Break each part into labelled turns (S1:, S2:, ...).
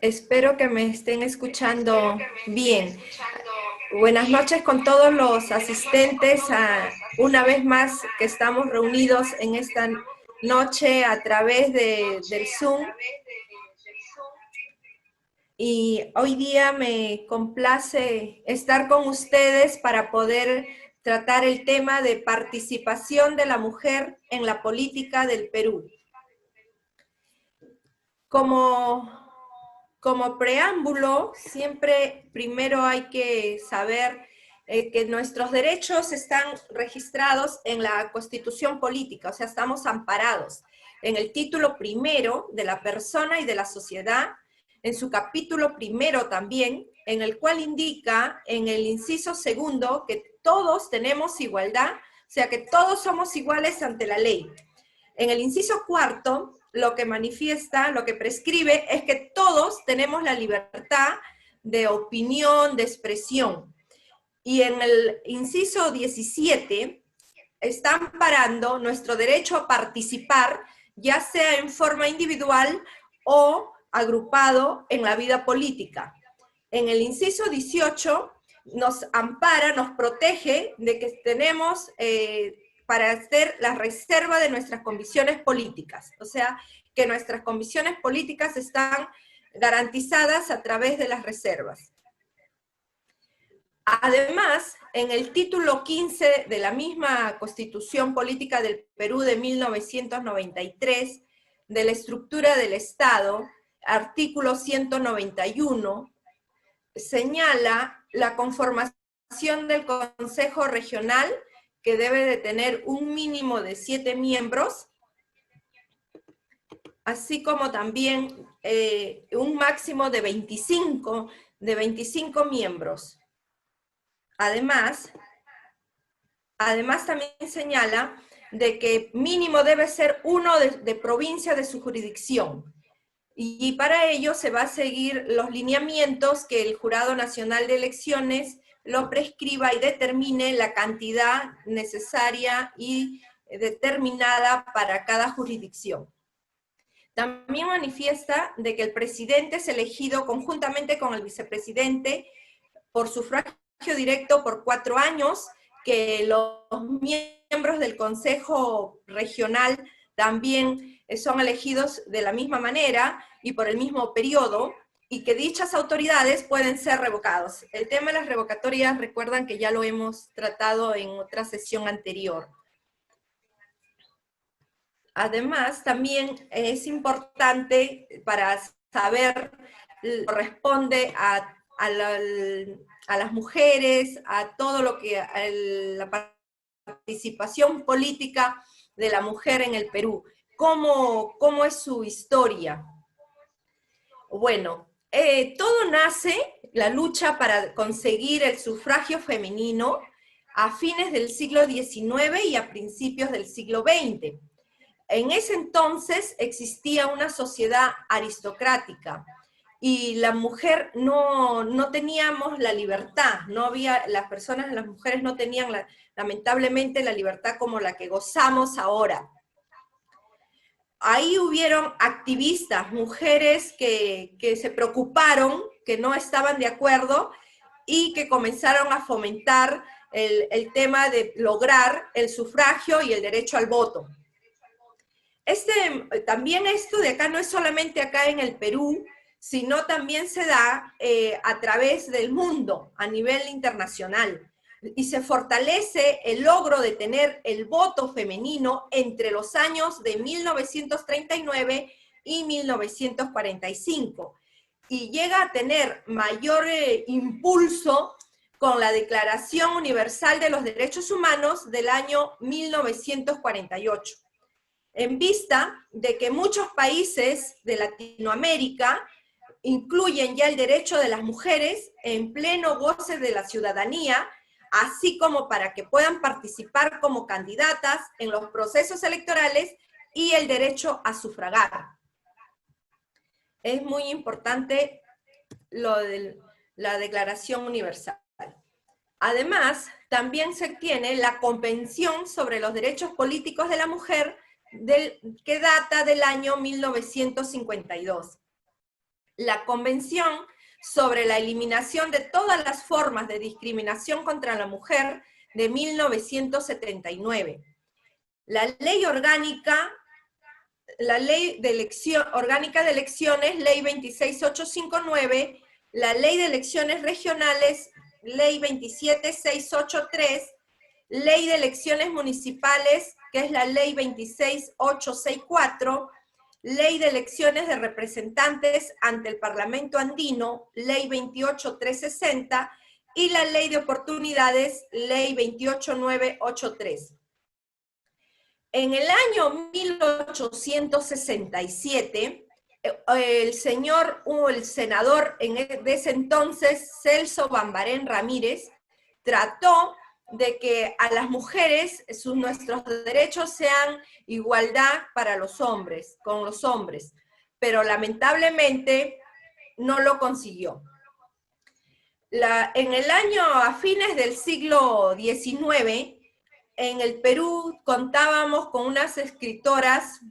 S1: Espero que me estén escuchando bien. Buenas noches con todos los asistentes, una vez más que estamos reunidos en esta noche a través del Zoom. Y hoy día me complace estar con ustedes para poder tratar el tema de participación de la mujer en la política del Perú. Como preámbulo, siempre primero hay que saber que nuestros derechos están registrados en la Constitución Política, o sea, estamos amparados en el título primero de la persona y de la sociedad, en su capítulo primero también, en el cual indica en el inciso segundo que todos tenemos igualdad, o sea, que todos somos iguales ante la ley. En el inciso cuarto, lo que manifiesta, lo que prescribe es que todos tenemos la libertad de opinión, de expresión. Y en el inciso 17 está amparando nuestro derecho a participar, ya sea en forma individual o agrupado en la vida política. En el inciso 18 nos ampara, nos protege de que tenemos para hacer la reserva de nuestras convicciones políticas. O sea, que nuestras convicciones políticas están garantizadas a través de las reservas. Además, en el título 15 de la misma Constitución Política del Perú de 1993, de la estructura del Estado, artículo 191, señala la conformación del Consejo Regional, que debe de tener un mínimo de 7 miembros, así como también un máximo de 25 miembros. Además también señala de que mínimo debe ser uno de provincia de su jurisdicción. Y para ello se va a seguir los lineamientos que el Jurado Nacional de Elecciones lo prescriba y determine la cantidad necesaria y determinada para cada jurisdicción. También manifiesta de que el presidente es elegido conjuntamente con el vicepresidente por sufragio directo por 4 años, que los miembros del Consejo Regional también son elegidos de la misma manera y por el mismo periodo, y que dichas autoridades pueden ser revocados. El tema de las revocatorias, recuerdan que ya lo hemos tratado en otra sesión anterior. Además, también es importante para saber, corresponde a las mujeres, a todo lo que, a la participación política de la mujer en el Perú. ¿Cómo es su historia? Bueno, todo nace, la lucha para conseguir el sufragio femenino a fines del siglo XIX y a principios del siglo XX. En ese entonces existía una sociedad aristocrática y la mujer no teníamos la libertad, no había, las mujeres no tenían lamentablemente la libertad como la que gozamos ahora. Ahí hubieron activistas, mujeres que se preocuparon, que no estaban de acuerdo y que comenzaron a fomentar el tema de lograr el sufragio y el derecho al voto. También esto de acá no es solamente acá en el Perú, sino también se da a través del mundo, a nivel internacional. Y se fortalece el logro de tener el voto femenino entre los años de 1939 y 1945. Y llega a tener mayor impulso con la Declaración Universal de los Derechos Humanos del año 1948. En vista de que muchos países de Latinoamérica incluyen ya el derecho de las mujeres en pleno goce de la ciudadanía, así como para que puedan participar como candidatas en los procesos electorales y el derecho a sufragar. Es muy importante lo de la Declaración Universal. Además, también se tiene la Convención sobre los Derechos Políticos de la Mujer, que data del año 1952. la Convención sobre la eliminación de todas las formas de discriminación contra la mujer de 1979. La ley orgánica, la ley de orgánica de elecciones, ley 26859, la ley de elecciones regionales, ley 27683, ley de elecciones municipales, que es la ley 26864, ley de elecciones de representantes ante el Parlamento andino, ley 28360, y la ley de oportunidades, ley 28983. En el año 1867, el senador de ese entonces, Celso Bambarén Ramírez, trató de que a las mujeres nuestros derechos sean igualdad para los hombres, con los hombres, pero lamentablemente no lo consiguió. En el año, a fines del siglo XIX, en el Perú contábamos con unas escritoras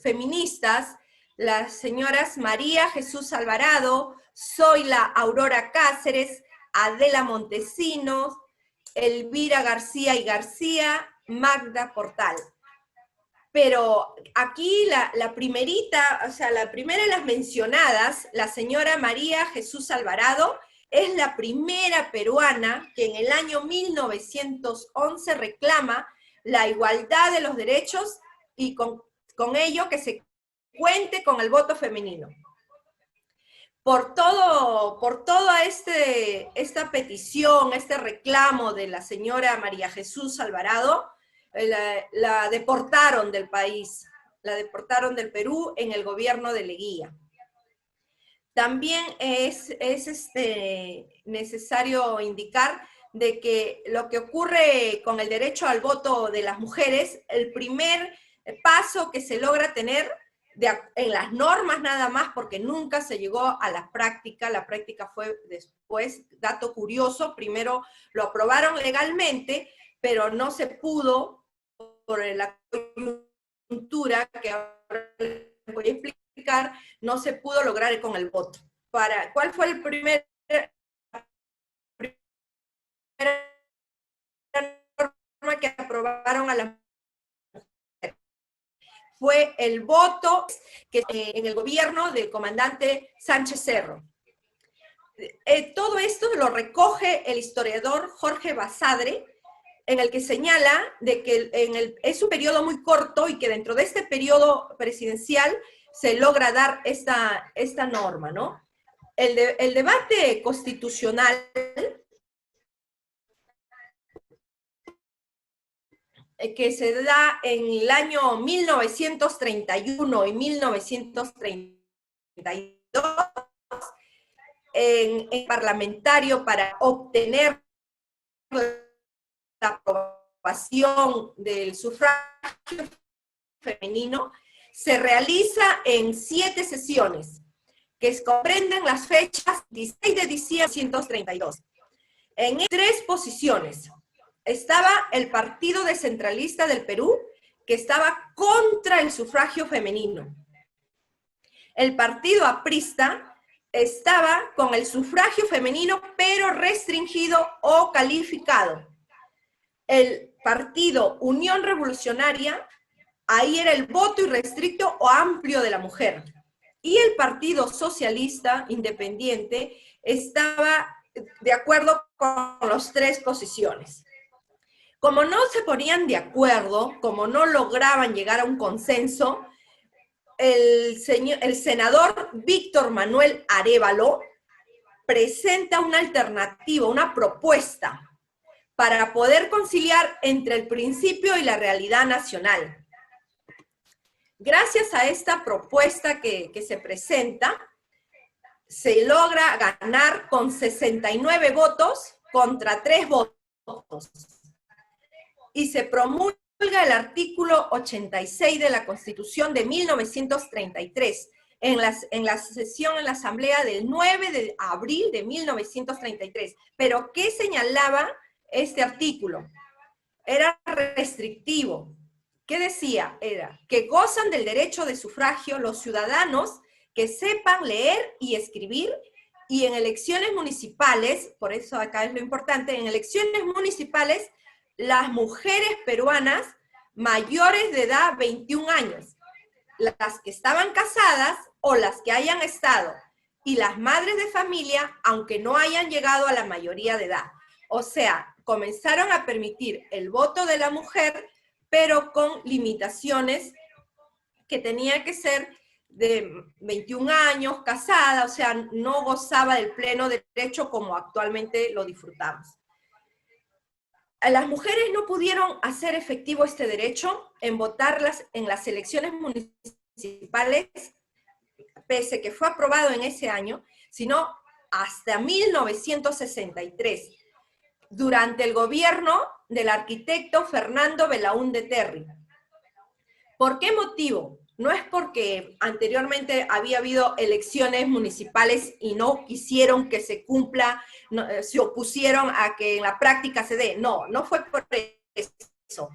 S1: feministas, las señoras María Jesús Alvarado, Zoila Aurora Cáceres, Adela Montesinos, Elvira García y García, Magda Portal. Pero aquí la primerita, o sea, la primera de las mencionadas, la señora María Jesús Alvarado, es la primera peruana que en el año 1911 reclama la igualdad de los derechos y con ello que se cuente con el voto femenino. Por toda esta petición, este reclamo de la señora María Jesús Alvarado, la deportaron del país, la deportaron del Perú en el gobierno de Leguía. También es necesario indicar de que lo que ocurre con el derecho al voto de las mujeres, el primer paso que se logra tener en las normas nada más, porque nunca se llegó a la práctica fue después, dato curioso, primero lo aprobaron legalmente, pero no se pudo, por la coyuntura que ahora les voy a explicar, no se pudo lograr con el voto. ¿Cuál fue el primer norma que aprobaron a la mujer? Fue el voto en el gobierno del comandante Sánchez Cerro. Todo esto lo recoge el historiador Jorge Basadre, en el que señala de que es un periodo muy corto y que dentro de este periodo presidencial se logra dar esta norma, ¿no? El debate constitucional que se da en el año 1931 y 1932 en parlamentario para obtener la aprobación del sufragio femenino, se realiza en 7 sesiones, que comprenden las fechas 16 de diciembre de 1932. En 3 posiciones estaba el Partido Descentralista del Perú, que estaba contra el sufragio femenino. El Partido Aprista estaba con el sufragio femenino, pero restringido o calificado. El Partido Unión Revolucionaria, ahí era el voto irrestricto o amplio de la mujer. Y el Partido Socialista Independiente estaba de acuerdo con las 3 posiciones. Como no se ponían de acuerdo, como no lograban llegar a un consenso, el senador Víctor Manuel Arévalo presenta una alternativa, una propuesta para poder conciliar entre el principio y la realidad nacional. Gracias a esta propuesta que se presenta, se logra ganar con 69 votos contra 3 votos. Y se promulga el artículo 86 de la Constitución de 1933 en la sesión en la Asamblea del 9 de abril de 1933. Pero, ¿qué señalaba este artículo? Era restrictivo. ¿Qué decía? Era que gozan del derecho de sufragio los ciudadanos que sepan leer y escribir, y en elecciones municipales, por eso acá es lo importante, en elecciones municipales, las mujeres peruanas mayores de edad 21 años, las que estaban casadas o las que hayan estado, y las madres de familia, aunque no hayan llegado a la mayoría de edad. O sea, comenzaron a permitir el voto de la mujer, pero con limitaciones que tenía que ser de 21 años, casada, o sea, no gozaba del pleno derecho como actualmente lo disfrutamos. Las mujeres no pudieron hacer efectivo este derecho en votarlas en las elecciones municipales, pese que fue aprobado en ese año, sino hasta 1963, durante el gobierno del arquitecto Fernando Belaúnde Terry. ¿Por qué motivo? No es porque anteriormente había habido elecciones municipales y no quisieron que se cumpla, no, se opusieron a que en la práctica se dé. No, no fue por eso.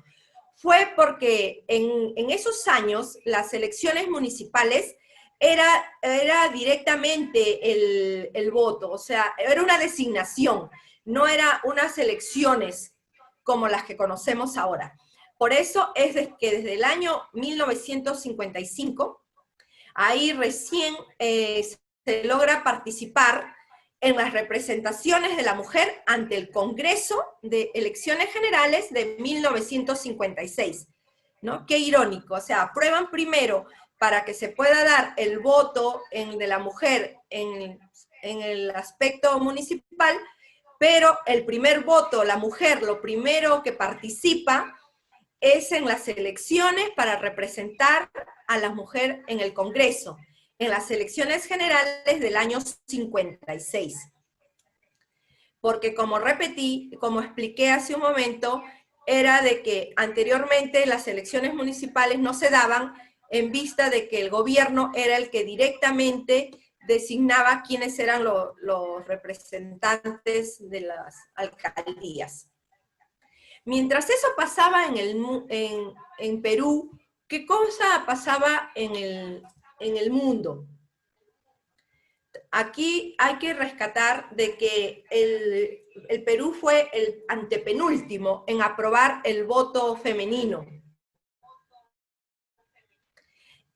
S1: Fue porque en esos años las elecciones municipales era directamente el voto, o sea, era una designación, no era unas elecciones como las que conocemos ahora. Por eso es que desde el año 1955, ahí recién se logra participar en las representaciones de la mujer ante el Congreso de Elecciones Generales de 1956, ¿no? Qué irónico, o sea, aprueban primero para que se pueda dar el voto de la mujer en el aspecto municipal, pero el primer voto, la mujer, lo primero que participa es en las elecciones para representar a la mujer en el Congreso, en las elecciones generales del año 56. Porque como repetí, como expliqué hace un momento, era de que anteriormente las elecciones municipales no se daban en vista de que el gobierno era el que directamente designaba quiénes eran los representantes de las alcaldías. Mientras eso pasaba en Perú, ¿qué cosa pasaba en el mundo? Aquí hay que rescatar de que el Perú fue el antepenúltimo en aprobar el voto femenino.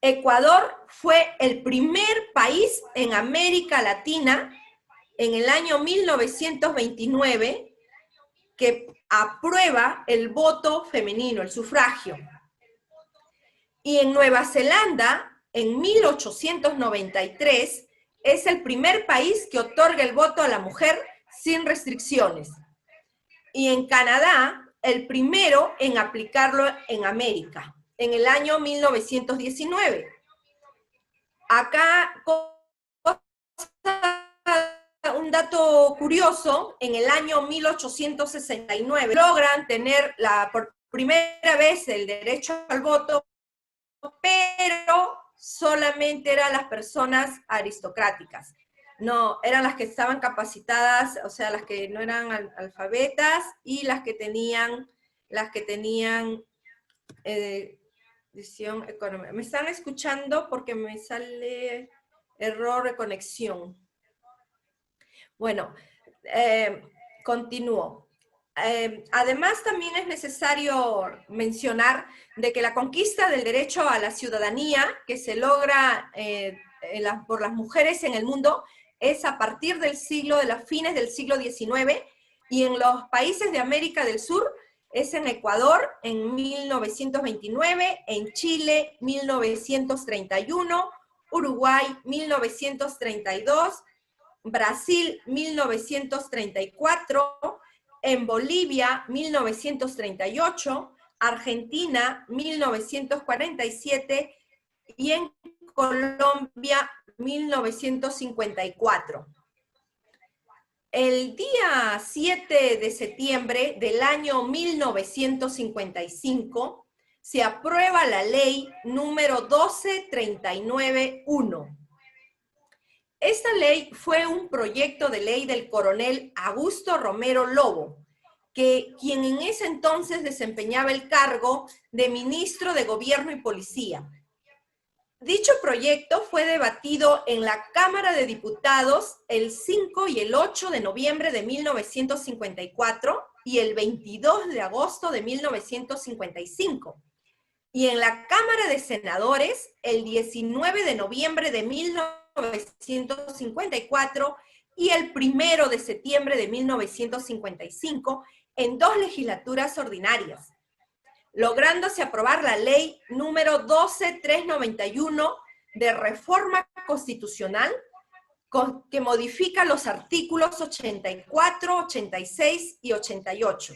S1: Ecuador fue el primer país en América Latina en el año 1929 que aprueba el voto femenino, el sufragio. Y en Nueva Zelanda, en 1893, es el primer país que otorga el voto a la mujer sin restricciones. Y en Canadá, el primero en aplicarlo en América, en el año 1919. Acá, un dato curioso, en el año 1869 logran tener por primera vez el derecho al voto, pero solamente eran las personas aristocráticas. No, eran las que estaban capacitadas, o sea, las que no eran alfabetas y las que tenían visión económica. ¿Me están escuchando? Porque me sale error de conexión. Bueno, continúo. Además, también es necesario mencionar de que la conquista del derecho a la ciudadanía que se logra por las mujeres en el mundo es a partir de los fines del siglo XIX, y en los países de América del Sur es en Ecuador en 1929, en Chile 1931, Uruguay 1932, Brasil 1934, en Bolivia 1938, Argentina 1947 y en Colombia 1954. El día 7 de septiembre del año 1955 se aprueba la ley número 1239-1. Esta ley fue un proyecto de ley del coronel Augusto Romero Lobo, quien en ese entonces desempeñaba el cargo de ministro de Gobierno y Policía. Dicho proyecto fue debatido en la Cámara de Diputados el 5 y el 8 de noviembre de 1954 y el 22 de agosto de 1955. Y en la Cámara de Senadores el 19 de noviembre de 1954 y el 1 de septiembre de 1955 en 2 legislaturas ordinarias, lográndose aprobar la ley número 12391 de reforma constitucional que modifica los artículos 84, 86 y 88.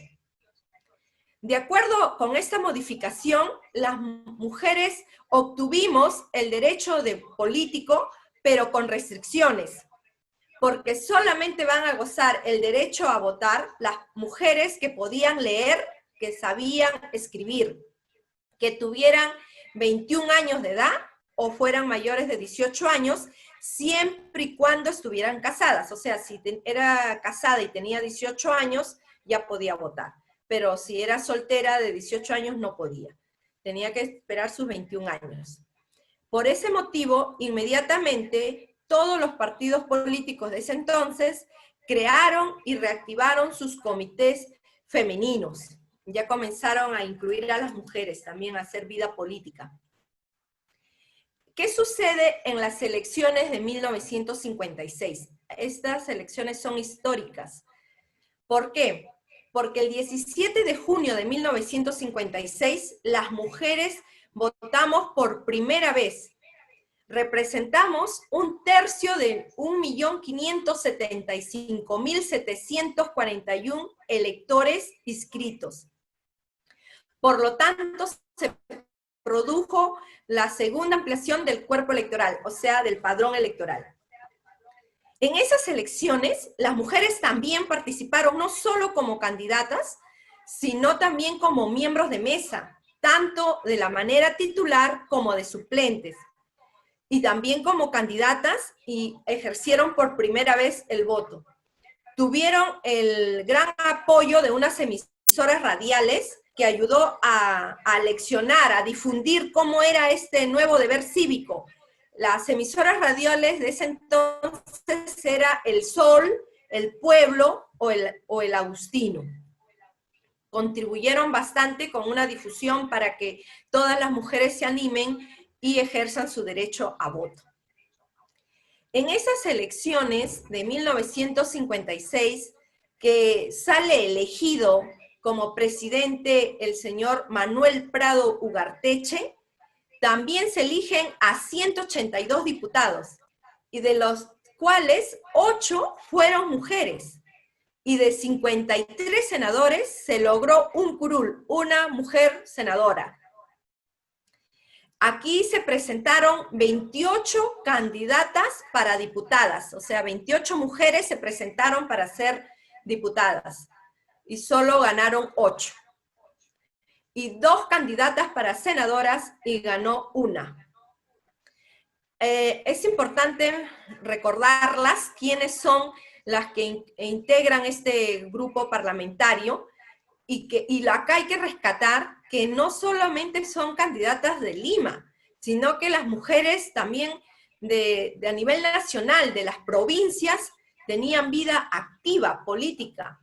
S1: De acuerdo con esta modificación, las mujeres obtuvimos el derecho de político, pero con restricciones, porque solamente van a gozar el derecho a votar las mujeres que podían leer, que sabían escribir, que tuvieran 21 años de edad o fueran mayores de 18 años, siempre y cuando estuvieran casadas. O sea, si era casada y tenía 18 años, ya podía votar. Pero si era soltera de 18 años, no podía. Tenía que esperar sus 21 años. Por ese motivo, inmediatamente, todos los partidos políticos de ese entonces crearon y reactivaron sus comités femeninos. Ya comenzaron a incluir a las mujeres también a hacer vida política. ¿Qué sucede en las elecciones de 1956? Estas elecciones son históricas. ¿Por qué? Porque el 17 de junio de 1956 las mujeres votamos por primera vez. Representamos 1/3 de 1.575.741 electores inscritos. Por lo tanto, se produjo la segunda ampliación del cuerpo electoral, o sea, del padrón electoral. En esas elecciones, las mujeres también participaron no solo como candidatas, sino también como miembros de mesa, tanto de la manera titular como de suplentes, y también como candidatas y ejercieron por primera vez el voto. Tuvieron el gran apoyo de unas emisoras radiales que ayudó a leccionar, a difundir cómo era este nuevo deber cívico. Las emisoras radiales de ese entonces era El Sol, El Pueblo o el Agustino. Contribuyeron bastante con una difusión para que todas las mujeres se animen y ejerzan su derecho a voto. En esas elecciones de 1956, que sale elegido como presidente el señor Manuel Prado Ugarteche, también se eligen a 182 diputados, y de los cuales 8 fueron mujeres, y de 53 senadores se logró un curul, una mujer senadora. Aquí se presentaron 28 candidatas para diputadas, o sea, 28 mujeres se presentaron para ser diputadas, y solo ganaron 8. Y 2 candidatas para senadoras y ganó 1. Es importante recordarlas quiénes son las que integran este grupo parlamentario y acá hay que rescatar que no solamente son candidatas de Lima, sino que las mujeres también a nivel nacional, de las provincias, tenían vida activa, política,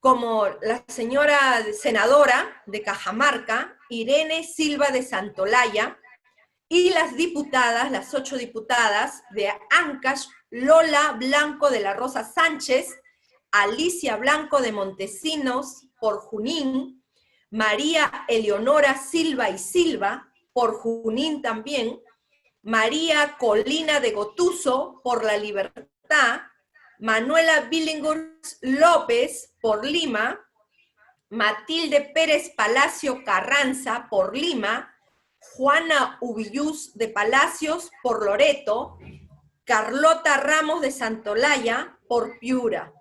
S1: como la señora senadora de Cajamarca, Irene Silva de Santolaya, y las diputadas, las 8 diputadas de Ancash, Lola Blanco de la Rosa Sánchez, Alicia Blanco de Montesinos por Junín, María Eleonora Silva y Silva por Junín también, María Colina de Gotuso por La Libertad, Manuela Billinghurst López por Lima, Matilde Pérez Palacio Carranza por Lima, Juana Ubillús de Palacios por Loreto, Carlota Ramos de Santolaya por Piura.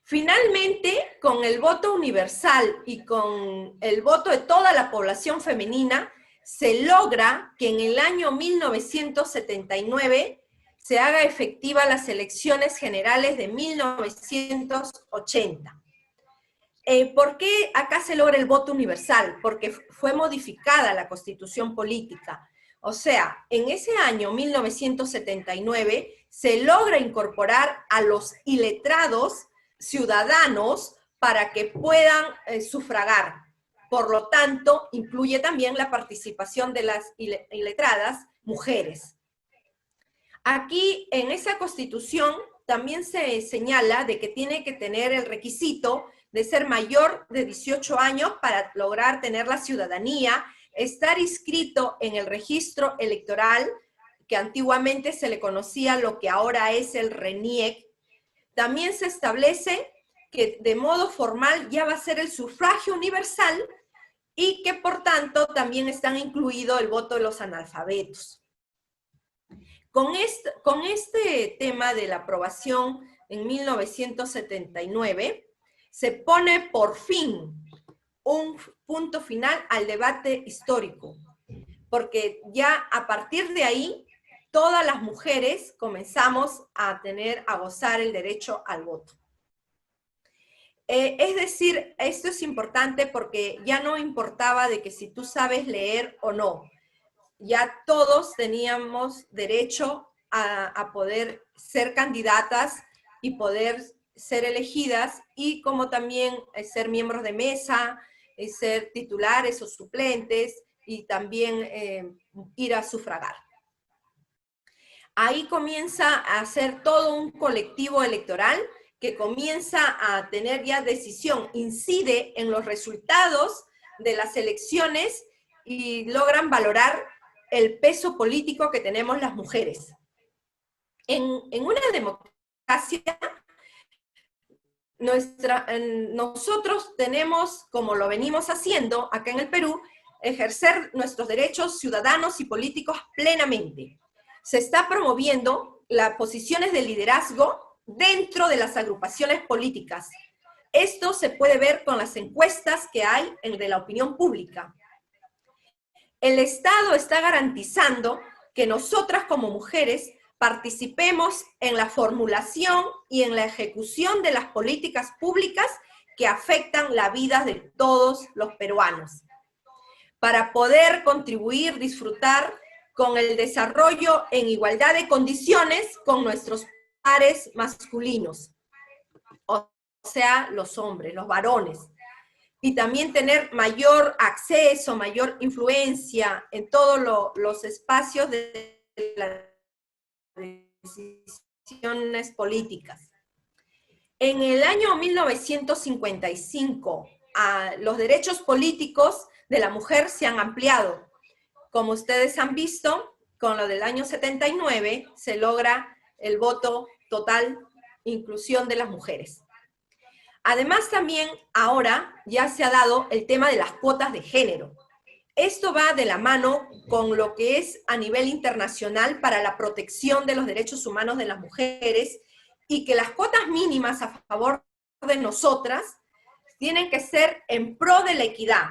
S1: Finalmente, con el voto universal y con el voto de toda la población femenina, se logra que en el año 1979 se haga efectiva las elecciones generales de 1980. ¿Por qué acá se logra el voto universal? Porque fue modificada la Constitución política. O sea, en ese año 1979 se logra incorporar a los iletrados ciudadanos para que puedan sufragar. Por lo tanto, incluye también la participación de las iletradas mujeres. Aquí, en esa Constitución, también se señala de que tiene que tener el requisito de ser mayor de 18 años para lograr tener la ciudadanía, estar inscrito en el registro electoral, que antiguamente se le conocía lo que ahora es el RENIEC. También se establece que de modo formal ya va a ser el sufragio universal y que por tanto también están incluido el voto de los analfabetos. Con este tema de la aprobación en 1979, se pone por fin un punto final al debate histórico, porque ya a partir de ahí, todas las mujeres comenzamos a gozar el derecho al voto. Es decir, esto es importante porque ya no importaba de que si tú sabes leer o no, ya todos teníamos derecho a poder ser candidatas y poder ser elegidas, y como también ser miembros de mesa, ser titulares o suplentes, y también ir a sufragar. Ahí comienza a ser todo un colectivo electoral que comienza a tener ya decisión, incide en los resultados de las elecciones y logran valorar el peso político que tenemos las mujeres. En una democracia, nosotros tenemos, como lo venimos haciendo acá en el Perú, ejercer nuestros derechos ciudadanos y políticos plenamente. Se está promoviendo las posiciones de liderazgo dentro de las agrupaciones políticas. Esto se puede ver con las encuestas que hay de la opinión pública. El Estado está garantizando que nosotras como mujeres participemos en la formulación y en la ejecución de las políticas públicas que afectan la vida de todos los peruanos, para poder contribuir, disfrutar con el desarrollo en igualdad de condiciones con nuestros pares masculinos, o sea, los hombres, los varones, y también tener mayor acceso, mayor influencia en todos los espacios de las decisiones políticas. En el año 1955, los derechos políticos de la mujer se han ampliado. Como ustedes han visto, con lo del año 79 se logra el voto total, inclusión de las mujeres. Además, también ahora ya se ha dado el tema de las cuotas de género. Esto va de la mano con lo que es a nivel internacional para la protección de los derechos humanos de las mujeres, y que las cuotas mínimas a favor de nosotras tienen que ser en pro de la equidad.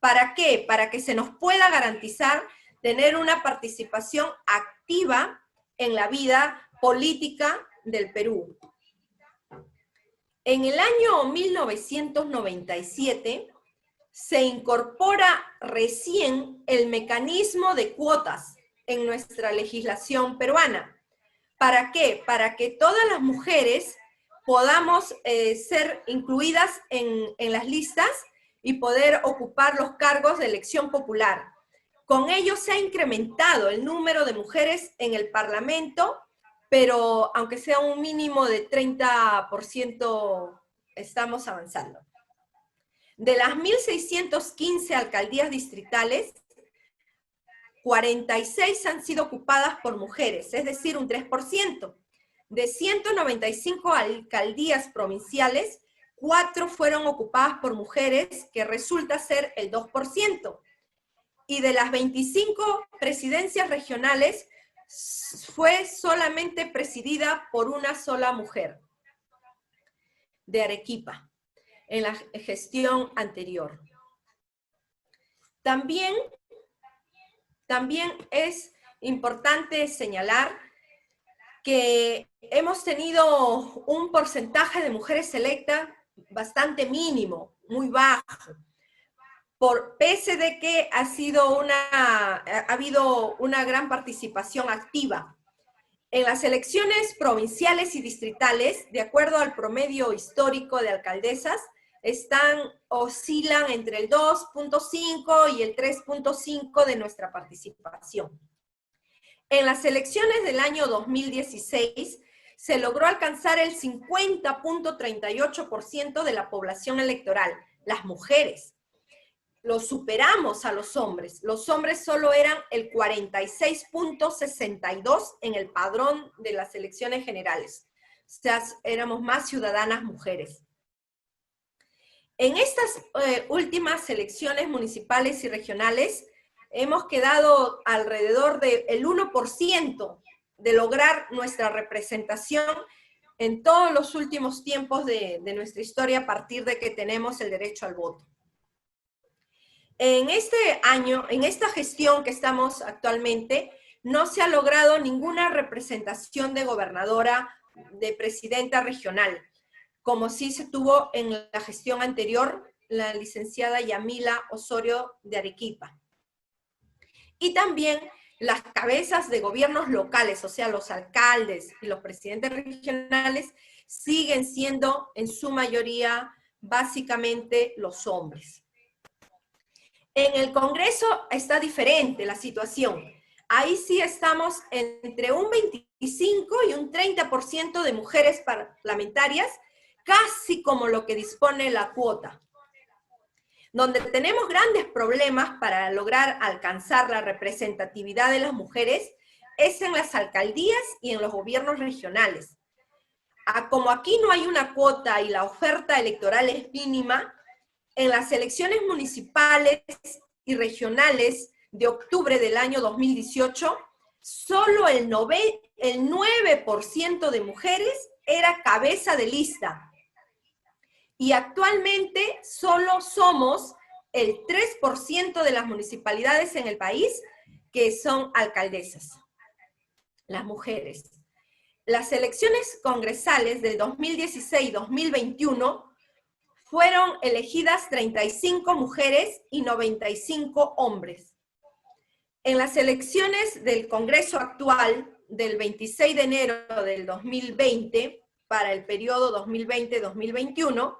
S1: ¿Para qué? Para que se nos pueda garantizar tener una participación activa en la vida política del Perú. En el año 1997 se incorpora recién el mecanismo de cuotas en nuestra legislación peruana. ¿Para qué? Para que todas las mujeres podamos ser incluidas en las listas y poder ocupar los cargos de elección popular. Con ello se ha incrementado el número de mujeres en el Parlamento, pero aunque sea un mínimo de 30%, estamos avanzando. De las 1.615 alcaldías distritales, 46 han sido ocupadas por mujeres, es decir, un 3%. De 195 alcaldías provinciales, 4 fueron ocupadas por mujeres, que resulta ser el 2%. Y de las 25 presidencias regionales, fue solamente presidida por una sola mujer, de Arequipa, en la gestión anterior. También es importante señalar que hemos tenido un porcentaje de mujeres electas bastante mínimo, muy bajo, pese de que ha habido una gran participación activa. En las elecciones provinciales y distritales, de acuerdo al promedio histórico de alcaldesas, oscilan entre el 2.5 y el 3.5 de nuestra participación. En las elecciones del año 2016, se logró alcanzar el 50.38% de la población electoral, las mujeres. Lo superamos a los hombres. Los hombres solo eran el 46.62 en el padrón de las elecciones generales. O sea, éramos más ciudadanas mujeres. En estas últimas elecciones municipales y regionales, hemos quedado alrededor del 1% de lograr nuestra representación en todos los últimos tiempos de nuestra historia a partir de que tenemos el derecho al voto. En este año, en esta gestión que estamos actualmente, no se ha logrado ninguna representación de gobernadora, de presidenta regional, como sí se tuvo en la gestión anterior, la licenciada Yamila Osorio de Arequipa. Y también las cabezas de gobiernos locales, o sea, los alcaldes y los presidentes regionales, siguen siendo en su mayoría básicamente los hombres. En el Congreso está diferente la situación. Ahí sí estamos entre un 25 y un 30% de mujeres parlamentarias, casi como lo que dispone la cuota. Donde tenemos grandes problemas para lograr alcanzar la representatividad de las mujeres es en las alcaldías y en los gobiernos regionales. Como aquí no hay una cuota y la oferta electoral es mínima, en las elecciones municipales y regionales de octubre del año 2018, solo el 9% de mujeres era cabeza de lista. Y actualmente solo somos el 3% de las municipalidades en el país que son alcaldesas, las mujeres. Las elecciones congresales del 2016-2021 fueron elegidas 35 mujeres y 95 hombres. En las elecciones del Congreso actual, del 26 de enero del 2020, para el periodo 2020-2021,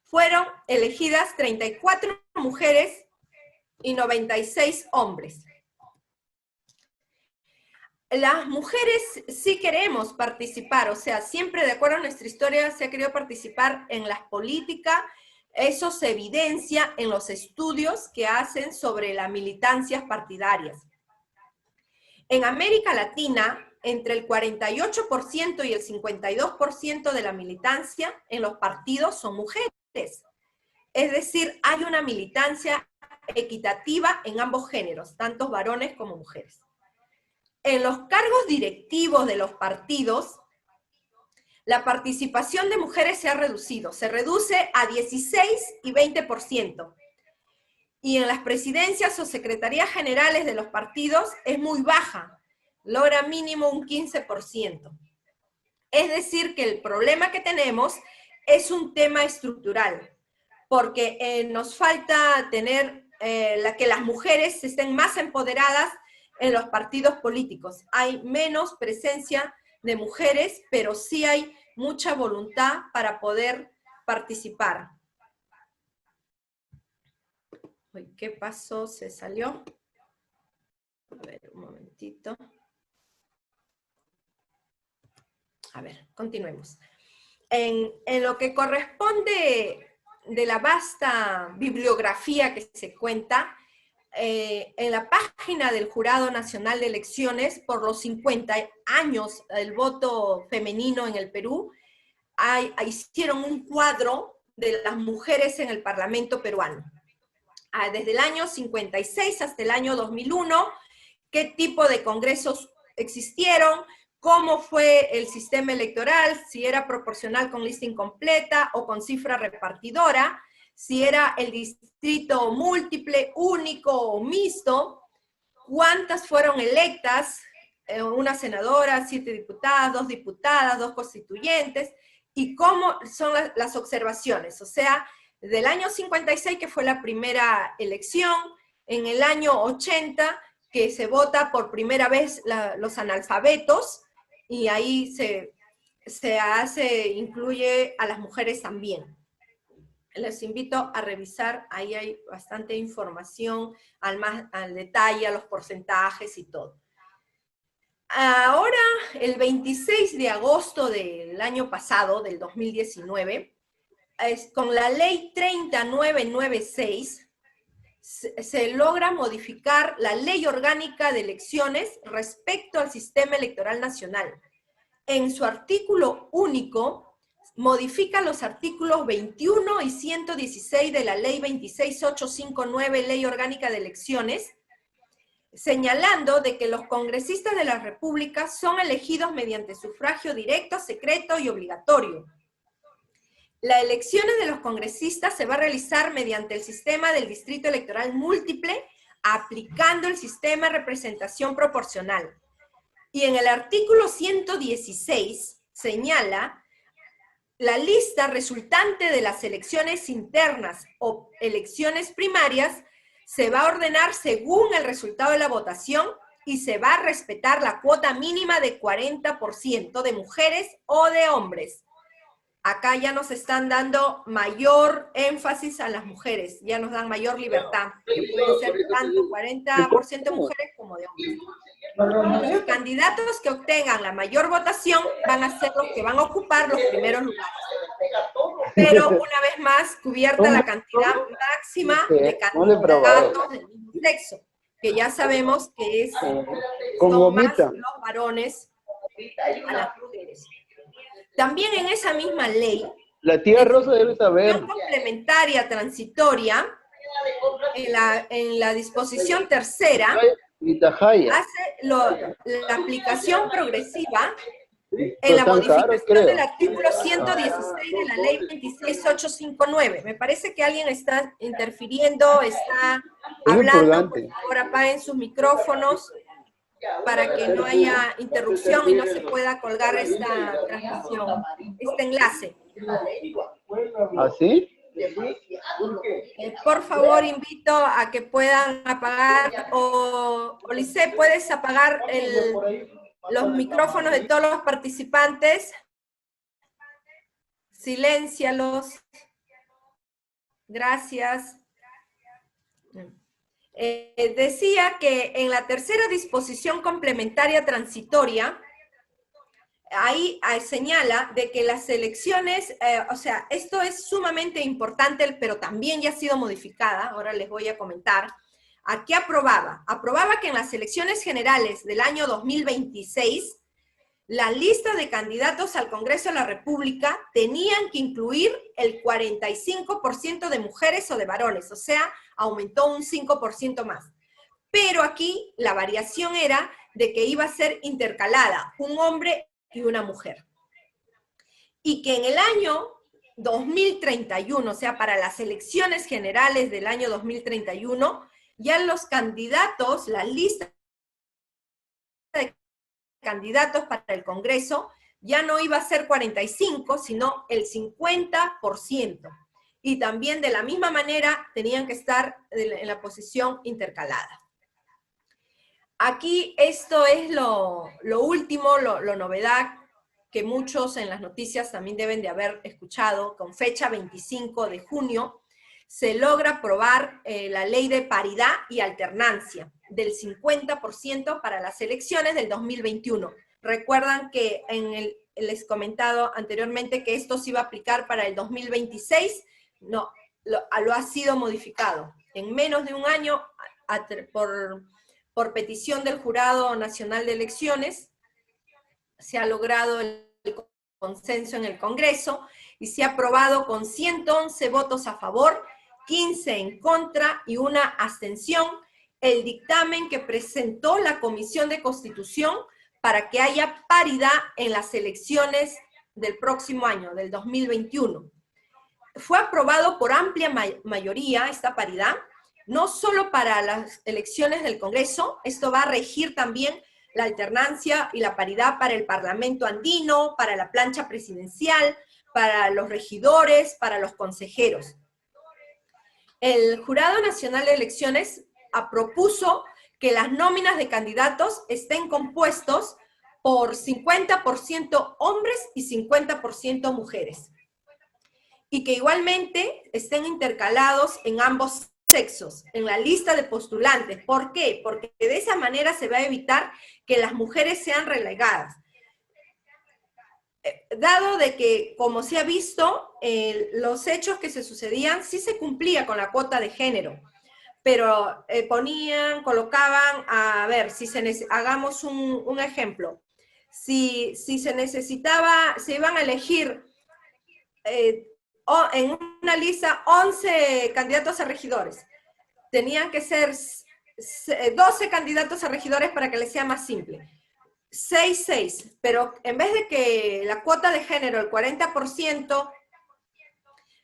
S1: fueron elegidas 34 mujeres y 96 hombres. Las mujeres sí queremos participar, o sea, siempre de acuerdo a nuestra historia se ha querido participar en las políticas. Eso se evidencia en los estudios que hacen sobre las militancias partidarias. En América Latina, entre el 48% y el 52% de la militancia en los partidos son mujeres. Es decir, hay una militancia equitativa en ambos géneros, tanto varones como mujeres. En los cargos directivos de los partidos, la participación de mujeres se ha reducido, se reduce a 16 y 20%. Y en las presidencias o secretarías generales de los partidos es muy baja, logra mínimo un 15%. Es decir, que el problema que tenemos es un tema estructural, porque nos falta tener que las mujeres estén más empoderadas en los partidos políticos. Hay menos presencia de mujeres, pero sí hay mucha voluntad para poder participar. ¿Qué pasó? ¿Se salió? A ver, un momentito. A ver, continuemos. En lo que corresponde de la vasta bibliografía que se cuenta, en la página del Jurado Nacional de Elecciones, por los 50 años del voto femenino en el Perú, hicieron un cuadro de las mujeres en el Parlamento peruano. Desde el año 56 hasta el año 2001, qué tipo de congresos existieron, cómo fue el sistema electoral, si era proporcional con lista incompleta o con cifra repartidora, si era el distrito múltiple, único o mixto, cuántas fueron electas, una senadora, 7 diputadas, 2 constituyentes, y cómo son las observaciones. O sea, del año 56, que fue la primera elección, en el año 80, que se vota por primera vez los analfabetos, y ahí incluye a las mujeres también. Les invito a revisar, ahí hay bastante información al detalle, a los porcentajes y todo. Ahora, el 26 de agosto del año pasado, del 2019, con la ley 30996, se logra modificar la ley orgánica de elecciones respecto al sistema electoral nacional. En su artículo único, modifica los artículos 21 y 116 de la ley 26859, Ley Orgánica de Elecciones, señalando de que los congresistas de la República son elegidos mediante sufragio directo, secreto y obligatorio. Las elecciones de los congresistas se va a realizar mediante el sistema del distrito electoral múltiple, aplicando el sistema de representación proporcional. Y en el artículo 116 señala: la lista resultante de las elecciones internas o elecciones primarias se va a ordenar según el resultado de la votación y se va a respetar la cuota mínima de 40% de mujeres o de hombres. Acá ya nos están dando mayor énfasis a las mujeres, ya nos dan mayor libertad, que pueden ser tanto 40% de mujeres como de hombres. Los candidatos que obtengan la mayor votación van a ser los que van a ocupar los primeros lugares. Pero una vez más, cubierta la cantidad máxima de candidatos del mismo sexo, que ya sabemos que son más los varones a las mujeres. También en esa misma ley,
S2: la tía Rosa debe saber,
S1: complementaria transitoria, en la disposición tercera, hace la aplicación progresiva en la modificación del artículo 116 de la ley 26859. Me parece que alguien está interfiriendo, está hablando. Por favor, apaguen sus micrófonos para que no haya interrupción y no se pueda colgar esta transmisión, este enlace.
S2: ¿Así?
S1: Por favor, invito a que puedan apagar, o Lice, ¿puedes apagar los micrófonos de todos los participantes? Siléncialos. Gracias. Decía que en la tercera disposición complementaria transitoria, ahí señala de que las elecciones, o sea, esto es sumamente importante, pero también ya ha sido modificada, ahora les voy a comentar. ¿A qué aprobaba? Aprobaba que en las elecciones generales del año 2026, la lista de candidatos al Congreso de la República tenían que incluir el 45% de mujeres o de varones, o sea, aumentó un 5% más. Pero aquí la variación era de que iba a ser intercalada, un hombre y una mujer. Y que en el año 2031, o sea, para las elecciones generales del año 2031, ya los candidatos, la lista de candidatos para el Congreso, ya no iba a ser 45, sino el 50%. Y también de la misma manera tenían que estar en la posición intercalada. Aquí esto es lo último, lo novedad, que muchos en las noticias también deben de haber escuchado. Con fecha 25 de junio, se logra aprobar la ley de paridad y alternancia del 50% para las elecciones del 2021. Recuerdan que les he comentado anteriormente que esto se iba a aplicar para el 2026, no, lo ha sido modificado. En menos de un año, por petición del Jurado Nacional de Elecciones, se ha logrado el consenso en el Congreso y se ha aprobado con 111 votos a favor, 15 en contra y una abstención, el dictamen que presentó la Comisión de Constitución para que haya paridad en las elecciones del próximo año, del 2021. Fue aprobado por amplia mayoría esta paridad, no solo para las elecciones del Congreso, esto va a regir también la alternancia y la paridad para el Parlamento andino, para la plancha presidencial, para los regidores, para los consejeros. El Jurado Nacional de Elecciones propuso que las nóminas de candidatos estén compuestos por 50% hombres y 50% mujeres. Y que igualmente estén intercalados en ambos sexos, en la lista de postulantes. ¿Por qué? Porque de esa manera se va a evitar que las mujeres sean relegadas. Dado de que, como se ha visto, los hechos que se sucedían sí se cumplía con la cuota de género, pero colocaban, a ver, hagamos un ejemplo. Si se necesitaba, se iban a elegir en una lista 11 candidatos a regidores. Tenían que ser 12 candidatos a regidores para que les sea más simple. 6, pero en vez de que la cuota de género, el 40%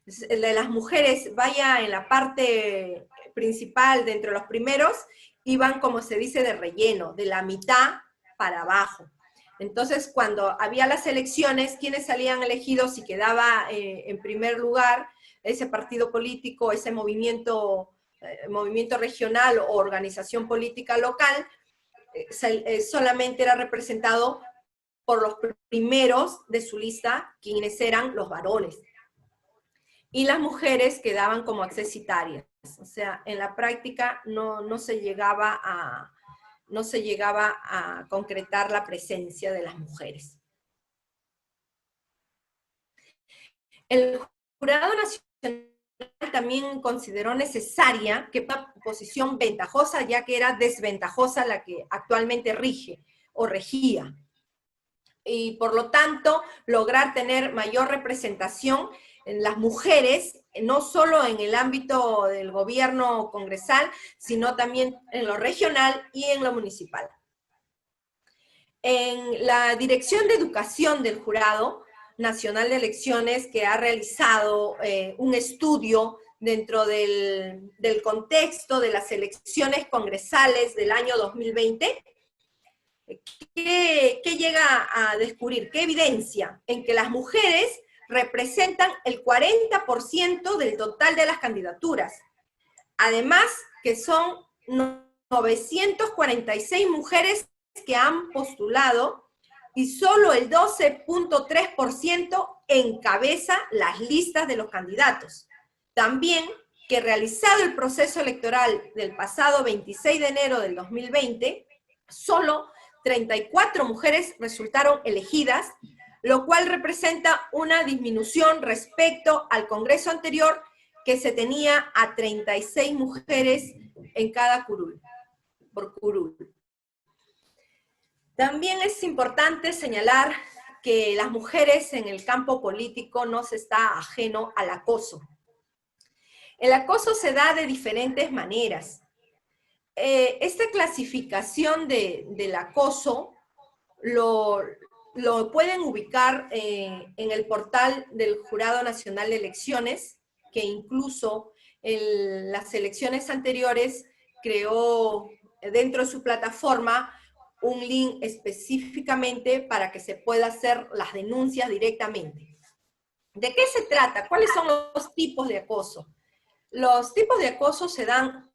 S1: de las mujeres vaya en la parte principal de entre los primeros, iban, como se dice, de relleno, de la mitad para abajo. Entonces, cuando había las elecciones, ¿quiénes salían elegidos y quedaba en primer lugar ese partido político, ese movimiento regional o organización política local? Solamente era representado por los primeros de su lista, quienes eran los varones. Y las mujeres quedaban como accesitarias. O sea, en la práctica no se llegaba a concretar la presencia de las mujeres. El Jurado Nacional también consideró necesaria que una posición ventajosa, ya que era desventajosa la que actualmente rige o regía. Y por lo tanto, lograr tener mayor representación en las mujeres, no solo en el ámbito del gobierno congresal, sino también en lo regional y en lo municipal. En la Dirección de Educación del Jurado Nacional de Elecciones, que ha realizado un estudio dentro del contexto de las elecciones congresales del año 2020, ¿qué llega a descubrir? ¿Qué evidencia? En que las mujeres representan el 40% del total de las candidaturas. Además, que son 946 mujeres que han postulado y solo el 12.3% encabeza las listas de los candidatos. También que realizado el proceso electoral del pasado 26 de enero del 2020, solo 34 mujeres resultaron elegidas, lo cual representa una disminución respecto al Congreso anterior, que se tenía a 36 mujeres en cada curul, por curul. También es importante señalar que las mujeres en el campo político no se está ajeno al acoso. El acoso se da de diferentes maneras. Esta clasificación del acoso lo pueden ubicar en el portal del Jurado Nacional de Elecciones, que incluso en las elecciones anteriores creó dentro de su plataforma un link específicamente para que se pueda hacer las denuncias directamente. ¿De qué se trata? ¿Cuáles son los tipos de acoso? Los tipos de acoso se dan,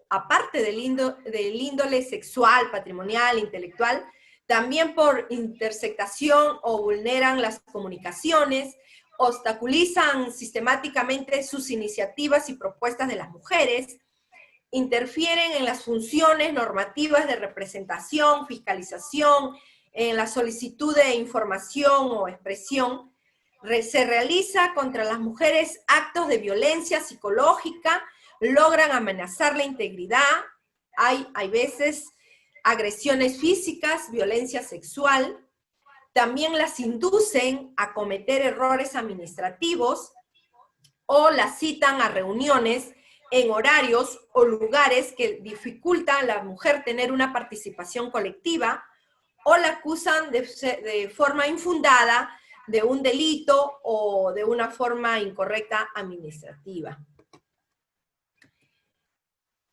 S1: aparte del índole sexual, patrimonial, intelectual, también por intersectación o vulneran las comunicaciones, obstaculizan sistemáticamente sus iniciativas y propuestas de las mujeres, interfieren en las funciones normativas de representación, fiscalización, en la solicitud de información o expresión, se realiza contra las mujeres actos de violencia psicológica, logran amenazar la integridad, hay veces agresiones físicas, violencia sexual, también las inducen a cometer errores administrativos o las citan a reuniones en horarios o lugares que dificultan a la mujer tener una participación colectiva, o la acusan de forma infundada de un delito o de una forma incorrecta administrativa.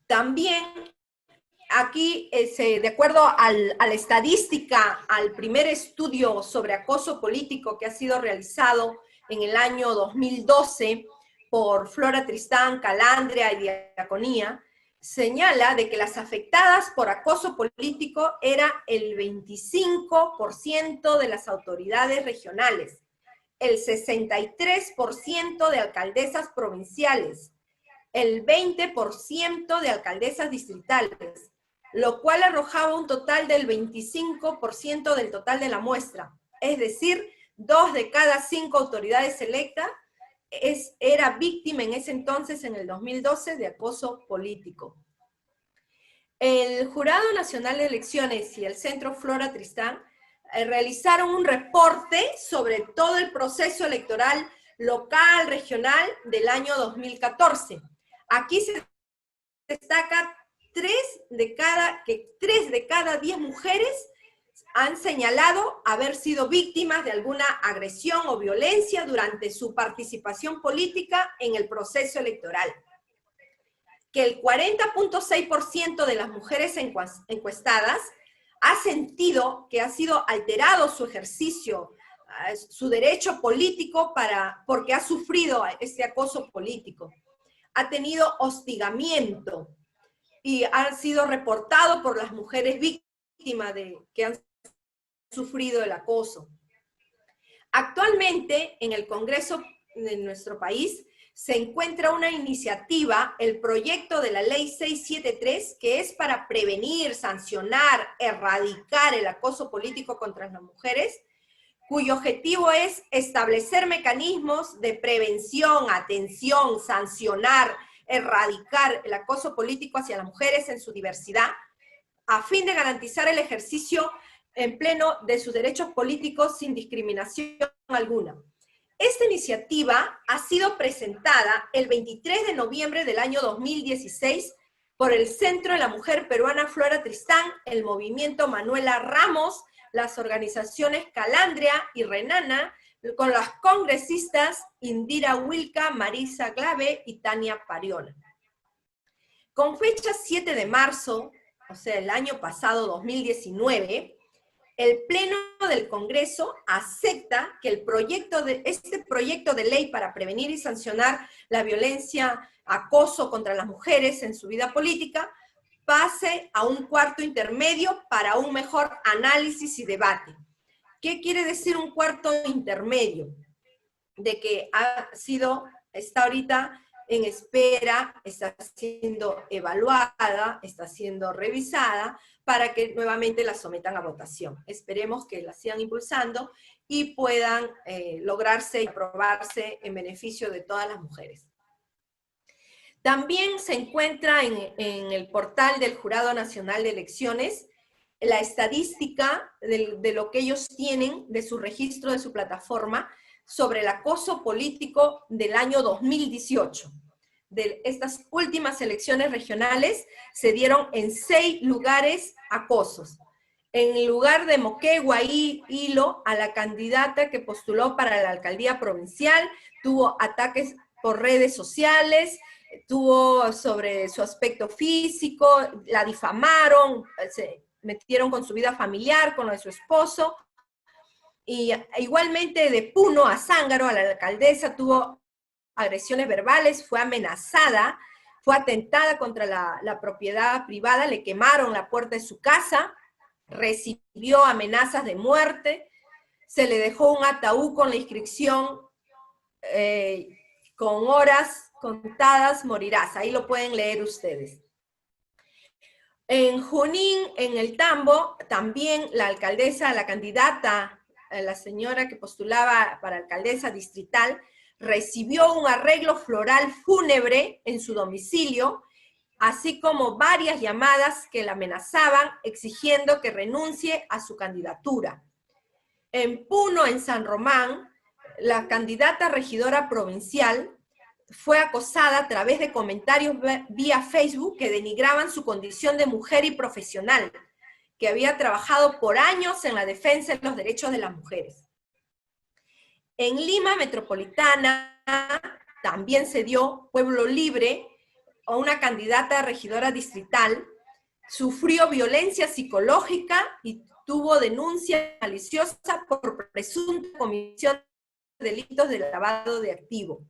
S1: También aquí, de acuerdo a la estadística, al primer estudio sobre acoso político que ha sido realizado en el año 2012 por Flora Tristán, Calandria y Diaconía, señala de que las afectadas por acoso político era el 25% de las autoridades regionales, el 63% de alcaldesas provinciales, el 20% de alcaldesas distritales, lo cual arrojaba un total del 25% del total de la muestra. Es decir, 2 de cada 5 autoridades electas era víctima en ese entonces, en el 2012, de acoso político. El Jurado Nacional de Elecciones y el Centro Flora Tristán realizaron un reporte sobre todo el proceso electoral local, regional del año 2014. Aquí se destaca que 3 de cada 10 mujeres han señalado haber sido víctimas de alguna agresión o violencia durante su participación política en el proceso electoral. Que el 40.6% de las mujeres encuestadas ha sentido que ha sido alterado su ejercicio, su derecho político porque ha sufrido este acoso político. Ha tenido hostigamiento y ha sido reportado por las mujeres víctimas que han sufrido el acoso. Actualmente, en el Congreso de nuestro país, se encuentra una iniciativa, el proyecto de la Ley 673, que es para prevenir, sancionar, erradicar el acoso político contra las mujeres, cuyo objetivo es establecer mecanismos de prevención, atención, sancionar, erradicar el acoso político hacia las mujeres en su diversidad, a fin de garantizar el ejercicio en pleno de sus derechos políticos sin discriminación alguna. Esta iniciativa ha sido presentada el 23 de noviembre del año 2016 por el Centro de la Mujer Peruana Flora Tristán, el Movimiento Manuela Ramos, las organizaciones Calandria y Renana, con las congresistas Indira Wilca, Marisa Glave y Tania Pariona. Con fecha 7 de marzo, o sea, el año pasado, 2019, el Pleno del Congreso acepta que este proyecto de ley para prevenir y sancionar la violencia, acoso contra las mujeres en su vida política, pase a un cuarto intermedio para un mejor análisis y debate. ¿Qué quiere decir un cuarto intermedio? De que está ahorita en espera, está siendo evaluada, está siendo revisada, para que nuevamente la sometan a votación. Esperemos que la sigan impulsando y puedan lograrse y aprobarse en beneficio de todas las mujeres. También se encuentra en el portal del Jurado Nacional de Elecciones la estadística de lo que ellos tienen, de su registro, de su plataforma, sobre el acoso político del año 2018. De estas últimas elecciones regionales se dieron en 6 lugares acosos. En el lugar de Moquegua y Hilo, a la candidata que postuló para la alcaldía provincial, tuvo ataques por redes sociales, tuvo sobre su aspecto físico, la difamaron, se metieron con su vida familiar, con lo de su esposo, y igualmente de Puno a Zángaro, a la alcaldesa, tuvo agresiones verbales, fue amenazada, fue atentada contra la propiedad privada, le quemaron la puerta de su casa, recibió amenazas de muerte, se le dejó un ataúd con la inscripción, con horas contadas morirás, ahí lo pueden leer ustedes. En Junín, en el Tambo, también la alcaldesa, la candidata, la señora que postulaba para alcaldesa distrital, recibió un arreglo floral fúnebre en su domicilio, así como varias llamadas que la amenazaban exigiendo que renuncie a su candidatura. En Puno, en San Román, la candidata regidora provincial fue acosada a través de comentarios vía Facebook que denigraban su condición de mujer y profesional, que había trabajado por años en la defensa de los derechos de las mujeres. En Lima Metropolitana también se dio Pueblo Libre, a una candidata regidora distrital, sufrió violencia psicológica y tuvo denuncia maliciosa por presunta comisión delitos de lavado de activo.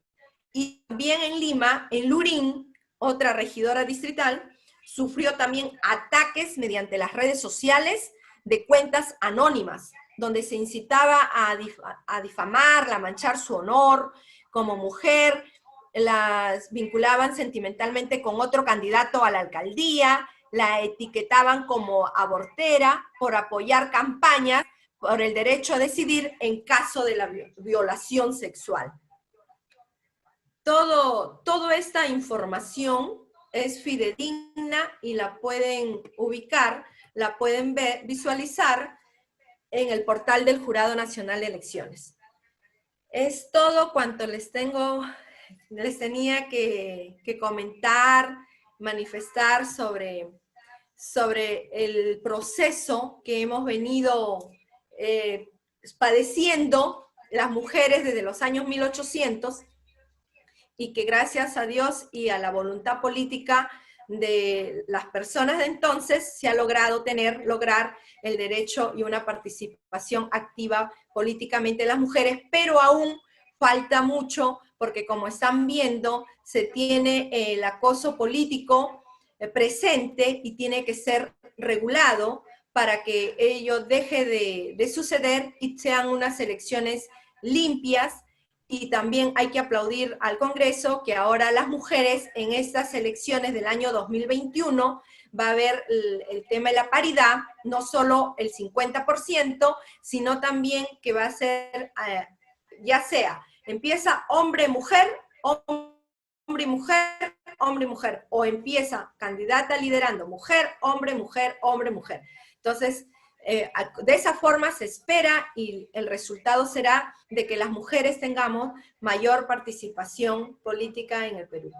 S1: Y también en Lima, en Lurín, otra regidora distrital, sufrió también ataques mediante las redes sociales de cuentas anónimas, donde se incitaba a difamarla, a manchar su honor como mujer, las vinculaban sentimentalmente con otro candidato a la alcaldía, la etiquetaban como abortera por apoyar campañas por el derecho a decidir en caso de la violación sexual. Toda esta información es fidedigna y la pueden ubicar, la pueden ver, visualizar en el portal del Jurado Nacional de Elecciones. Es todo cuanto les tenía que comentar, manifestar sobre el proceso que hemos venido padeciendo las mujeres desde los años 1800, y que gracias a Dios y a la voluntad política de las personas de entonces se ha logrado lograr el derecho y una participación activa políticamente de las mujeres, pero aún falta mucho porque, como están viendo, se tiene el acoso político presente y tiene que ser regulado para que ello deje de suceder y sean unas elecciones limpias. Y también hay que aplaudir al Congreso que ahora las mujeres en estas elecciones del año 2021 va a haber el tema de la paridad, no solo el 50%, sino también que va a ser, ya sea, empieza hombre-mujer, hombre-mujer, hombre-mujer, o empieza candidata liderando mujer, hombre-mujer, hombre-mujer. Entonces, de esa forma se espera y el resultado será de que las mujeres tengamos mayor participación política en el Perú.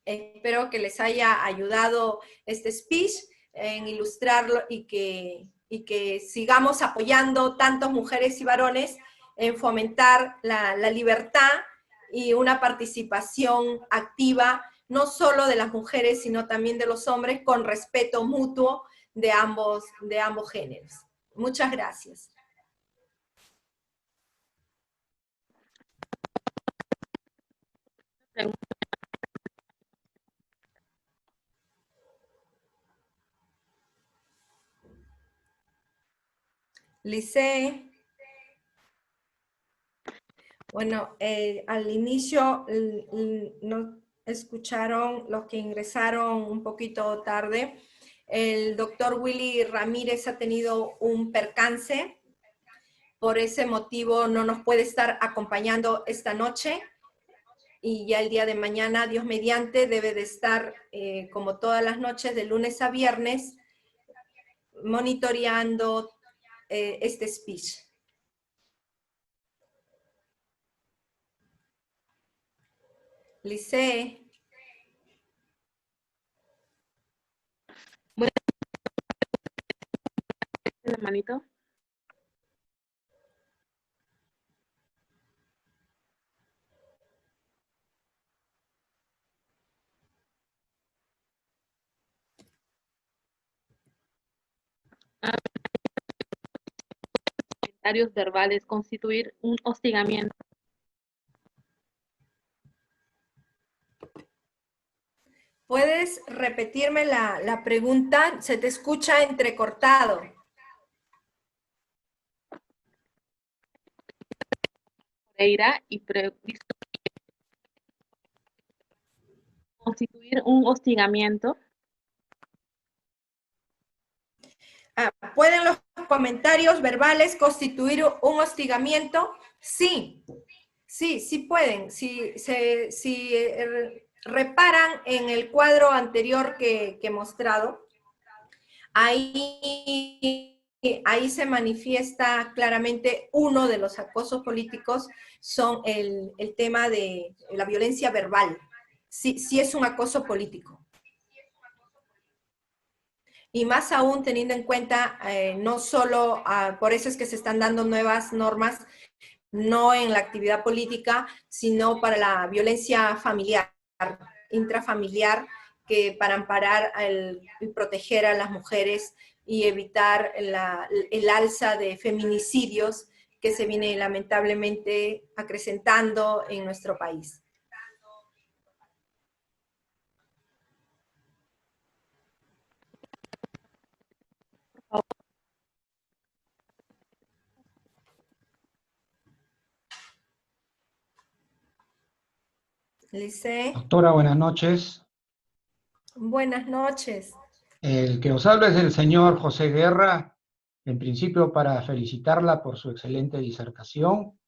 S1: Espero que les haya ayudado este speech en ilustrarlo y que sigamos apoyando tantas mujeres y varones en fomentar la libertad y una participación activa, no solo de las mujeres, sino también de los hombres, con respeto mutuo de ambos géneros. Muchas gracias. Lice. Bueno, al inicio no escucharon los que ingresaron un poquito tarde. El doctor Willy Ramírez ha tenido un percance, por ese motivo no nos puede estar acompañando esta noche, y ya el día de mañana, Dios mediante, debe de estar, como todas las noches, de lunes a viernes, monitoreando este speech. Lice.
S3: Bueno, la manito. Comentarios verbales, constituir un hostigamiento.
S1: ¿Puedes repetirme la pregunta? Se te escucha entrecortado.
S3: Pereira y constituir un hostigamiento.
S1: ¿Pueden los comentarios verbales constituir un hostigamiento? Sí, sí pueden. Si reparan en el cuadro anterior que he mostrado, ahí se manifiesta claramente uno de los acosos políticos, son el tema de la violencia verbal. Sí es un acoso político. Y más aún teniendo en cuenta, no solo, por eso es que se están dando nuevas normas, no en la actividad política, sino para la violencia familiar, intrafamiliar, que para amparar y proteger a las mujeres y evitar el alza de feminicidios que se viene lamentablemente acrecentando en nuestro país. Lice,
S4: Doctora, buenas noches.
S1: buenas noches.
S4: El que os habla es el señor José Guerra, en principio para felicitarla por su excelente disertación.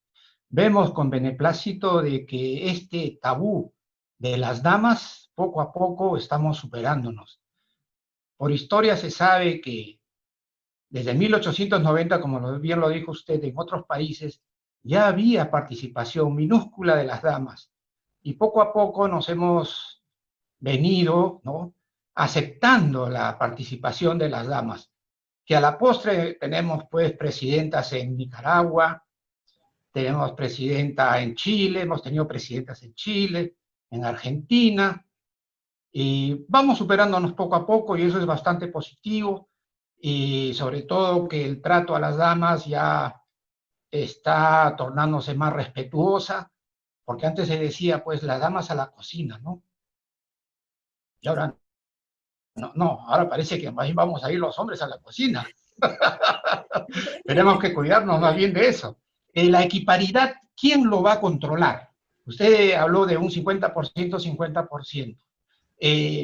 S4: Vemos con beneplácito de que este tabú de las damas, poco a poco estamos superándonos. Por historia se sabe que desde 1890, como bien lo dijo usted, en otros países ya había participación minúscula de las damas. Y poco a poco nos hemos venido, ¿no?, aceptando la participación de las damas, que a la postre tenemos pues presidentas en Nicaragua, tenemos presidenta en Chile, hemos tenido presidentas en Chile, en Argentina, y vamos superándonos poco a poco y eso es bastante positivo, y sobre todo que el trato a las damas ya está tornándose más respetuosa, porque antes se decía pues las damas a la cocina, ¿no? Y ahora no, ahora parece que más bien vamos a ir los hombres a la cocina. Tenemos que cuidarnos más bien de eso. La equiparidad, ¿quién lo va a controlar? Usted habló de un 50%, 50%.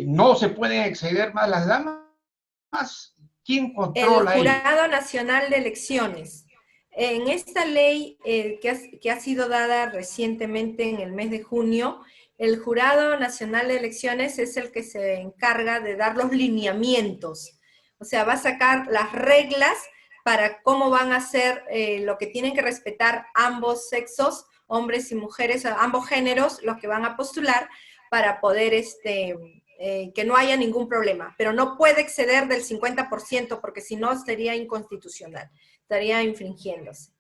S4: ¿No se pueden exceder más las damas? ¿Quién
S1: El
S4: controla ahí?
S1: Jurado Nacional de Elecciones. En esta ley que ha sido dada recientemente en el mes de junio, el Jurado Nacional de Elecciones es el que se encarga de dar los lineamientos. O sea, va a sacar las reglas para cómo van a ser lo que tienen que respetar ambos sexos, hombres y mujeres, ambos géneros, los que van a postular para poder que no haya ningún problema, pero no puede exceder del 50% porque si no sería inconstitucional, estaría infringiéndose.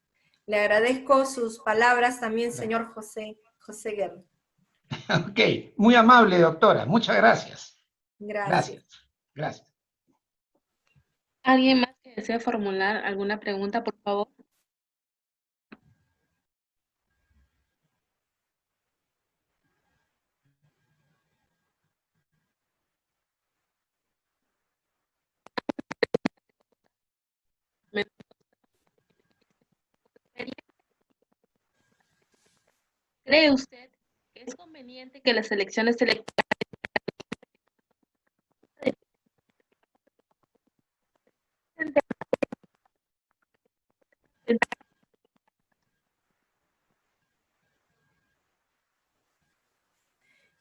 S1: Le agradezco sus palabras también, señor José Guerra.
S4: Ok, muy amable, doctora. Muchas gracias.
S1: Gracias.
S4: Gracias.
S3: ¿Alguien más que desee formular alguna pregunta, por favor? ¿Cree usted que es conveniente que las elecciones electorales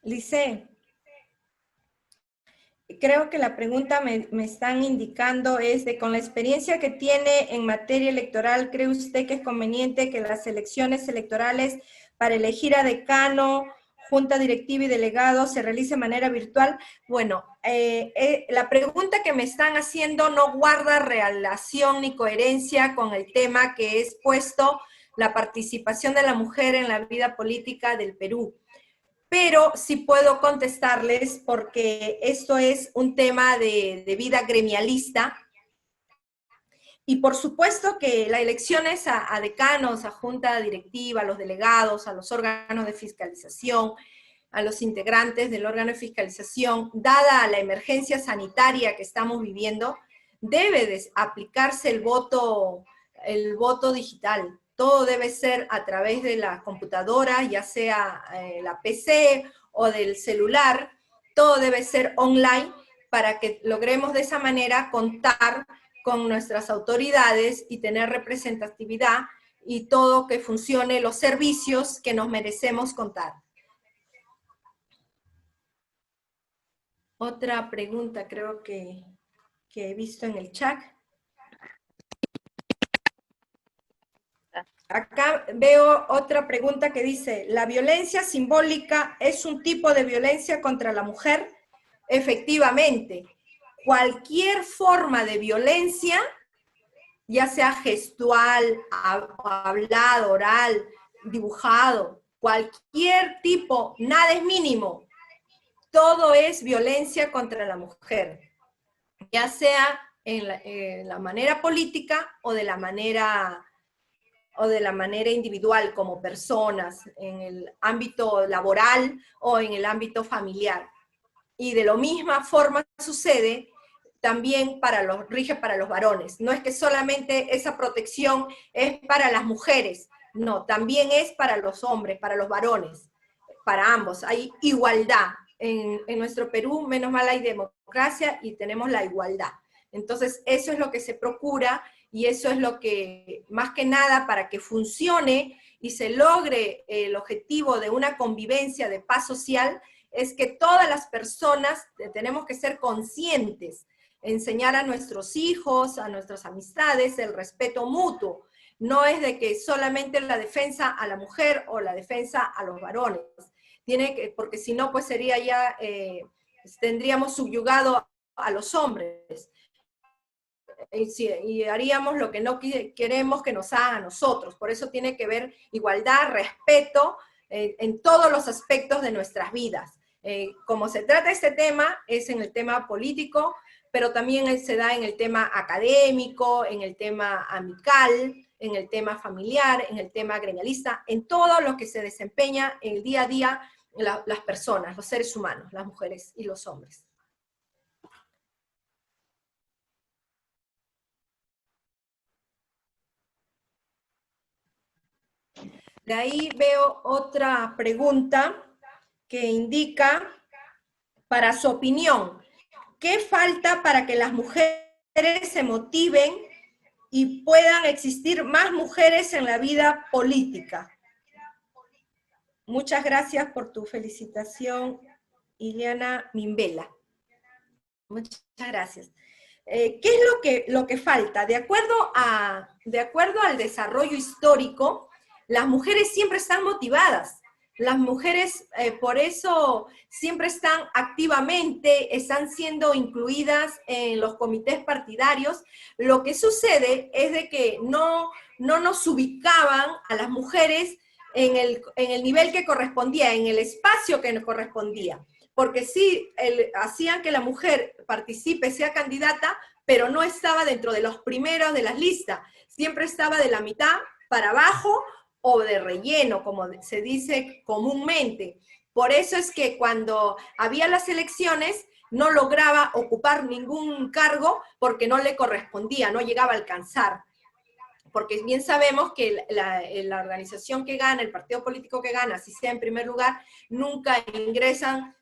S1: Lice, creo que la pregunta me están indicando es de, con la experiencia que tiene en materia electoral, ¿cree usted que es conveniente que las elecciones electorales para elegir a decano, junta directiva y delegados se realice de manera virtual? Bueno, la pregunta que me están haciendo no guarda relación ni coherencia con el tema que es puesto, la participación de la mujer en la vida política del Perú. Pero sí puedo contestarles porque esto es un tema de vida gremialista y por supuesto que las elecciones a decanos, a junta directiva, a los delegados, a los órganos de fiscalización, a los integrantes del órgano de fiscalización, dada la emergencia sanitaria que estamos viviendo, debe de aplicarse el voto digital. Todo debe ser a través de la computadora, ya sea la PC o del celular, todo debe ser online para que logremos de esa manera contar con nuestras autoridades y tener representatividad y todo que funcione los servicios que nos merecemos contar. Otra pregunta creo que he visto en el chat. Acá veo otra pregunta que dice, ¿la violencia simbólica es un tipo de violencia contra la mujer? Efectivamente, cualquier forma de violencia, ya sea gestual, hablado, oral, dibujado, cualquier tipo, nada es mínimo. Todo es violencia contra la mujer, ya sea en la manera política o de la manera o de la manera individual como personas, en el ámbito laboral o en el ámbito familiar. Y de la misma forma sucede también rige para los varones. No es que solamente esa protección es para las mujeres, no, también es para los hombres, para los varones, para ambos. Hay igualdad. En nuestro Perú, menos mal, hay democracia y tenemos la igualdad. Entonces, eso es lo que se procura y eso es lo que, más que nada, para que funcione y se logre el objetivo de una convivencia de paz social, es que todas las personas tenemos que ser conscientes, enseñar a nuestros hijos, a nuestras amistades, el respeto mutuo. No es de que solamente la defensa a la mujer o la defensa a los varones. Porque si no, pues sería ya, tendríamos subyugado a los hombres. Y haríamos lo que no queremos que nos hagan a nosotros. Por eso tiene que haber igualdad, respeto, en todos los aspectos de nuestras vidas. Como se trata este tema, es en el tema político, pero también se da en el tema académico, en el tema amical, en el tema familiar, en el tema gremialista, en todo lo que se desempeña en el día a día las personas, los seres humanos, las mujeres y los hombres. De ahí veo otra pregunta que indica, para su opinión, ¿qué falta para que las mujeres se motiven y puedan existir más mujeres en la vida política? Muchas gracias por tu felicitación, Iliana Mimbela. Muchas gracias. ¿Qué es lo que falta? De acuerdo al desarrollo histórico, las mujeres siempre están motivadas. Las mujeres por eso siempre están activamente, están siendo incluidas en los comités partidarios. Lo que sucede es de que no nos ubicaban a las mujeres en el nivel que correspondía, en el espacio que nos correspondía. Porque sí, hacían que la mujer participe, sea candidata, pero no estaba dentro de los primeros de las listas. Siempre estaba de la mitad para abajo o de relleno, como se dice comúnmente. Por eso es que cuando había las elecciones, no lograba ocupar ningún cargo porque no le correspondía, no llegaba a alcanzar. Porque bien sabemos que la organización que gana, el partido político que gana, si sea en primer lugar, nunca ingresan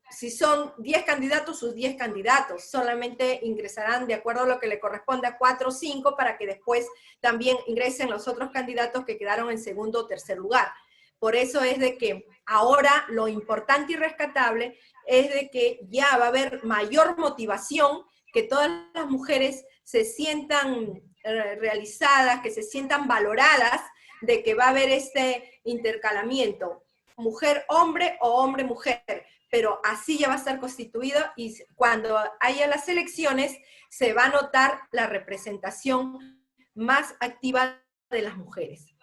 S1: si son 10 candidatos, sus 10 candidatos, solamente ingresarán de acuerdo a lo que le corresponde a 4 o 5 para que después también ingresen los otros candidatos que quedaron en segundo o tercer lugar. Por eso es de que ahora lo importante y rescatable es de que ya va a haber mayor motivación, que todas las mujeres se sientan realizadas, que se sientan valoradas, de que va a haber este intercalamiento, mujer-hombre o hombre-mujer, pero así ya va a estar constituido y cuando haya las elecciones se va a notar la representación más activa de las mujeres.